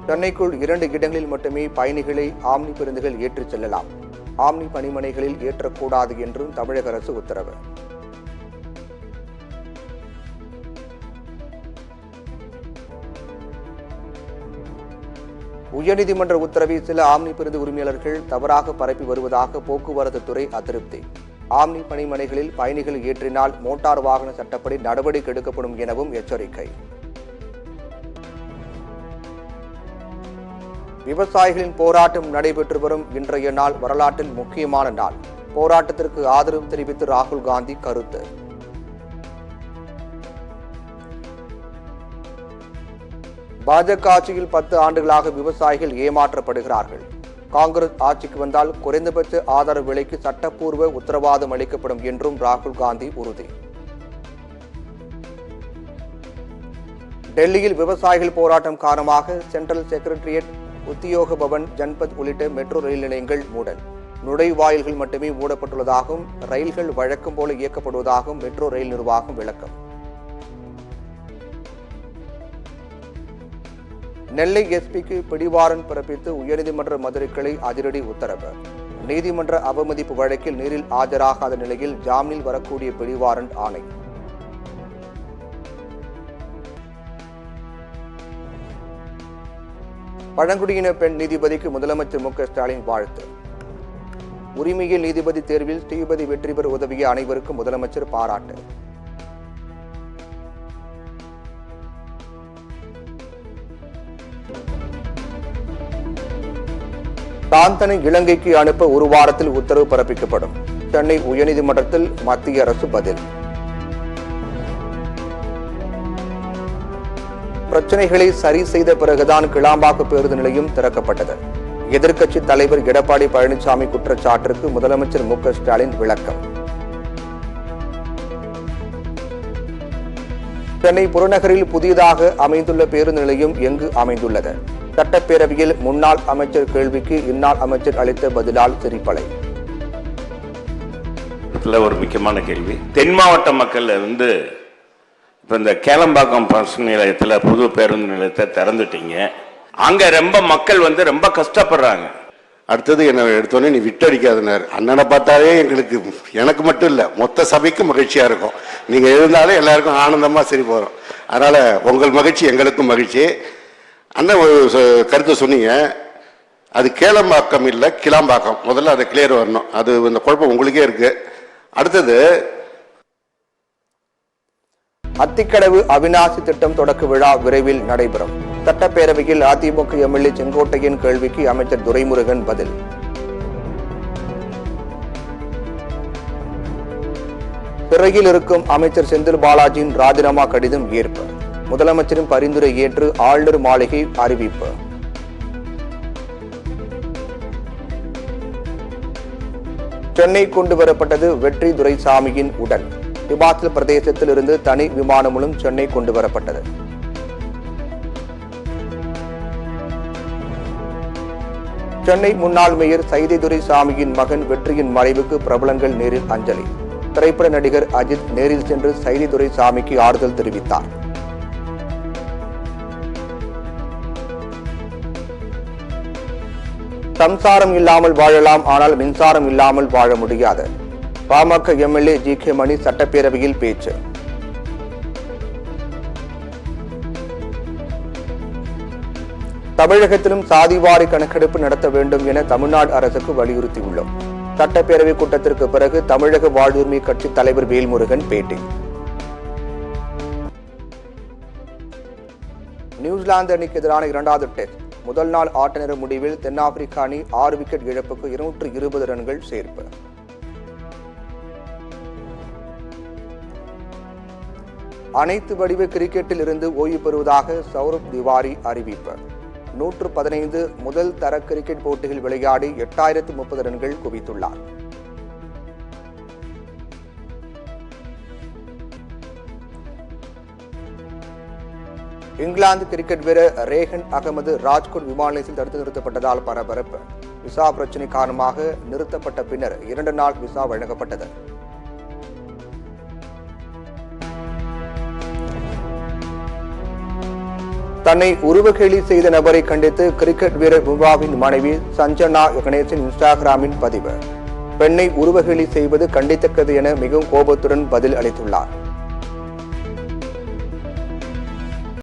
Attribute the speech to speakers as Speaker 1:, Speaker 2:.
Speaker 1: சென்னைக்குள் 2 இடங்களில் மட்டுமே பயணிகளை ஆம்னி பேருந்துகள் ஏற்றிச் செல்லலாம். ஆம்னி பணிமனைகளில் ஏற்றக்கூடாது என்றும் தமிழக அரசு உத்தரவு. உயர்நீதிமன்ற உத்தரவை சில ஆம்னி பேருந்து உரிமையாளர்கள் தவறாக பரப்பி வருவதாக போக்குவரத்து துறை அதிருப்தி. ஆம்னி பணிமனைகளில் பயணிகள் ஏற்றினால் மோட்டார் வாகன சட்டப்படி நடவடிக்கை எடுக்கப்படும் எனவும் எச்சரிக்கை. விவசாயிகளின் போராட்டம் நடைபெற்று வரும் இன்றைய நாள் வரலாற்றில் முக்கியமான நாள். போராட்டத்திற்கு ஆதரவு தெரிவித்து ராகுல் காந்தி கருத்து. பாஜக ஆட்சியில் 10 ஆண்டுகளாக விவசாயிகள் ஏமாற்றப்படுகிறார்கள். காங்கிரஸ் ஆட்சிக்கு வந்தால் குறைந்தபட்ச ஆதார விலைக்கு சட்டப்பூர்வ உத்தரவாதம் அளிக்கப்படும் என்றும் ராகுல் காந்தி உறுதி. டெல்லியில் விவசாயிகள் போராட்டம் காரணமாக சென்ட்ரல் செக்ரட்டரியேட், உத்தியோக பவன், ஜன்பத் உள்ளிட்ட மெட்ரோ ரயில் நிலையங்கள் மூடல். நுழைவாயில்கள் மட்டுமே மூடப்பட்டுள்ளதாகவும் ரயில்கள் வழக்கம் போல இயக்கப்படுவதாகவும் மெட்ரோ ரயில் நிர்வாகம் விளக்கம். நெல்லை எஸ்பிக்கு பிடிவாரண்ட் பிறப்பித்து உயர்நீதிமன்ற மதுரை கிளை அதிரடி உத்தரவு. நீதிமன்ற அவமதிப்பு வழக்கில் நேரில் ஆஜராகாத நிலையில் ஜாமீனில் வரக்கூடிய பிடிவாரண்ட் ஆணை. பழங்குடியின பெண் நீதிபதிக்கு முதலமைச்சர் மு க ஸ்டாலின் வாழ்த்து. உரிமையியல் நீதிபதி தேர்வில் ஸ்ரீபதி வெற்றி பெற உதவிய அனைவருக்கும் முதலமைச்சர் பாராட்டு. சாந்தனை இலங்கைக்கு அனுப்ப ஒரு வாரத்தில் உத்தரவு பிறப்பிக்கப்படும். சென்னை உயர்நீதிமன்றத்தில் மத்திய அரசு பதில். பிரச்சனைகளை சரி செய்த பிறகுதான் கிளாம்பாக்கம் பேருந்து நிலையம் திறக்கப்பட்டது. எதிர்க்கட்சி தலைவர் எடப்பாடி பழனிசாமி குற்றச்சாட்டிற்கு முதலமைச்சர் மு க ஸ்டாலின் விளக்கம். சென்னை புறநகரில் புதியதாக அமைந்துள்ள பேருந்து நிலையம் எங்கு அமைந்துள்ளது? சட்டப்பேரவையில் முன்னாள் அமைச்சர் கேள்விக்கு இந்நாள் அமைச்சர் அளித்த பதிலால் சிரிப்பலை.
Speaker 2: ஒரு முக்கியமான கேள்வி. தென் மாவட்ட மக்கள் இப்ப இந்த கேளம்பாக்கம் பஸ் நிலையத்தில் புது பேருந்து நிலையத்தை திறந்துட்டீங்க. அங்க ரொம்ப மக்கள் ரொம்ப கஷ்டப்படுறாங்க.
Speaker 3: அடுத்தது என்ன எடுத்தோடனே நீ விட்டடிக்காதனர் அண்ணனை பார்த்தாலே எனக்கு மட்டும் இல்லை மொத்த சபைக்கும் மகிழ்ச்சியா இருக்கும். நீங்க இருந்தாலே எல்லாருக்கும் ஆனந்தமா சரி போறோம். அதனால உங்கள் மகிழ்ச்சி எங்களுக்கும் மகிழ்ச்சி. அண்ணன் ஒரு கருத்தை சொன்னீங்க, அது கேளம்பாக்கம் இல்லை கிளாம்பாக்கம். முதல்ல அதை கிளியர் வரணும். அது இந்த குழப்பம் உங்களுக்கே இருக்கு. அடுத்தது
Speaker 1: அத்திக்கடவு அவிநாசி திட்டம் தொடக்க விழா விரைவில் நடைபெறும். சட்டப்பேரவையில் அதிமுக எம்எல்ஏ செங்கோட்டையன் கேள்விக்கு அமைச்சர் துரைமுருகன் பதில். சிறையில் இருக்கும் அமைச்சர் செந்தில் பாலாஜியின் ராஜினாமா கடிதம் ஏற்பு. முதலமைச்சரின் பரிந்துரை ஏற்று ஆளுநர் மாளிகை அறிவிப்பு. சென்னை கொண்டு வரப்பட்டது வெற்றி துரைசாமியின் உடல். இமாச்சல பிரதேசத்தில் இருந்து தனி விமானம் மூலம் சென்னை கொண்டு வரப்பட்டது. சென்னை முன்னாள் மேயர் சைதை துரைசாமியின் மகன் வெற்றியின் மறைவுக்கு பிரபலங்கள் நேரில் அஞ்சலி. திரைப்பட நடிகர் அஜித் நேரில் சென்று சைதை துரைசாமிக்கு ஆறுதல் தெரிவித்தார். சம்சாரம் இல்லாமல் வாழலாம், ஆனால் மின்சாரம் இல்லாமல் வாழ முடியாது. PMK MLA G K. மணி சட்டப்பேரவையில் பேச்சு. தமிழகத்திலும் சாதிவாரி கணக்கெடுப்பு நடத்த வேண்டும் என தமிழ்நாடு அரசுக்கு வலியுறுத்தியுள்ளோம். சட்டப்பேரவை கூட்டத்திற்கு பிறகு தமிழக வாழ்வுரிமை கட்சி தலைவர் வேல்முருகன் பேட்டி. நியூசிலாந்து அணிக்கு எதிரான 2வது டெஸ்ட் முதல் நாள் ஆட்ட நேர முடிவில் தென்னாப்பிரிக்க அணி 6 விக்கெட் இழப்புக்கு 220 ரன்கள் சேர்ப்பு. அனைத்து வடிவ கிரிக்கெட்டில் இருந்து ஓய்வு பெறுவதாக சௌரப் திவாரி அறிவிப்பு. 115 முதல் தர கிரிக்கெட் போட்டிகள் விளையாடி 8030 ரன்கள் குவித்துள்ளார். இங்கிலாந்து கிரிக்கெட் வீரர் ரேஹன் அகமது ராஜ்கோட் விமான நிலையத்தில் தடுத்து நிறுத்தப்பட்டதால் பரபரப்பு. விசா பிரச்சினை காரணமாக நிறுத்தப்பட்ட பின்னர் 2 நாள் விசா வழங்கப்பட்டது. தன்னை உருவகேலி செய்த நபரை கண்டித்து கிரிக்கெட் வீரர் பும்ராவின் மனைவி சஞ்சனா கணேசன் இன்ஸ்டாகிராமின் பதிவு. பெண்ணை உருவகேலி செய்வது கண்டித்தக்கது என மிகவும் கோபத்துடன் பதில் அளித்துள்ளார்.